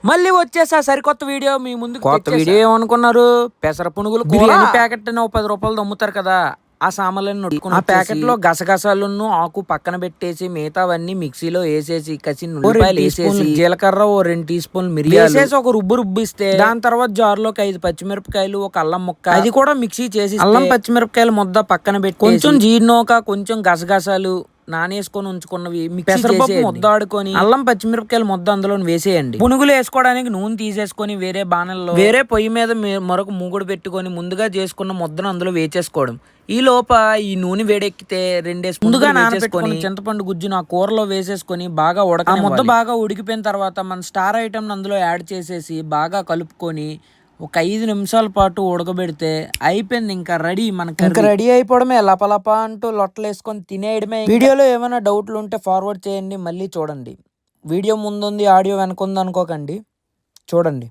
మళ్ళీ వచ్చేసా సరికొత్త వీడియో మీ ముందు. కొత్త వీడియో ఏమనుకున్నారు? పెసర పునుగులు బిర్యానీ ప్యాకెట్ అని 10 రూపాయలు అమ్ముతారు కదా, ఆ సామాన్లను నొట్టుకుని ఆ ప్యాకెట్ లో గసగసాలను ఆకు పక్కన పెట్టేసి మిగతావన్నీ మిక్సీలో వేసేసి కసి ఉల్లిపాయలు వేసేసి జీలకర్ర ఓ 2 టీ స్పూన్లు మిరియాలు వేసేసి ఒక రుబ్బిస్తే దాని తర్వాత జార్లోకి 5 పచ్చిమిరపకాయలు ఒక అల్లం ముక్క అది కూడా మిక్సీ చేసి అల్లం పచ్చిమిరపకాయలు ముద్ద పక్కన పెట్టి కొంచెం జీడినోక కొంచెం గసగసాలు నానేసుకొని ఉంచుకున్నవి పెసరపప్పు ముద్ద ఆడుకొని అల్లం పచ్చిమిరపకాయలు ముద్ద అందులో వేసేయండి. పునుగులు వేసుకోవడానికి నూనె తీసేసుకొని వేరే బాణల్లో వేరే పొయ్యి మీద మరొక మూగుడు పెట్టుకొని ముందుగా చేసుకున్న ముద్దను అందులో వేసేసుకోవడం. ఈ లోప ఈ నూనె వేడెక్కితే 2 ముందుగా నానబెట్టుకొని చింతపండు గుజ్జును ఆ కూరలో వేసేసుకొని బాగా ఉడక ముద్ద బాగా ఉడికిపోయిన తర్వాత మన స్టార్ ఐటమ్ అందులో యాడ్ చేసేసి బాగా కలుపుకొని ఒక 5 నిమిషాల పాటు ఉడకబెడితే అయిపోయింది. ఇంకా రెడీ. మనకి రెడీ అయిపోవడమే. లపలప అంటూ లొట్టలు వేసుకొని తినేయడమే. వీడియోలో ఏమైనా డౌట్లు ఉంటే ఫార్వర్డ్ చేయండి, మళ్ళీ చూడండి. వీడియో ముందుంది ఆడియో వెనకుంది అనుకోకండి, చూడండి.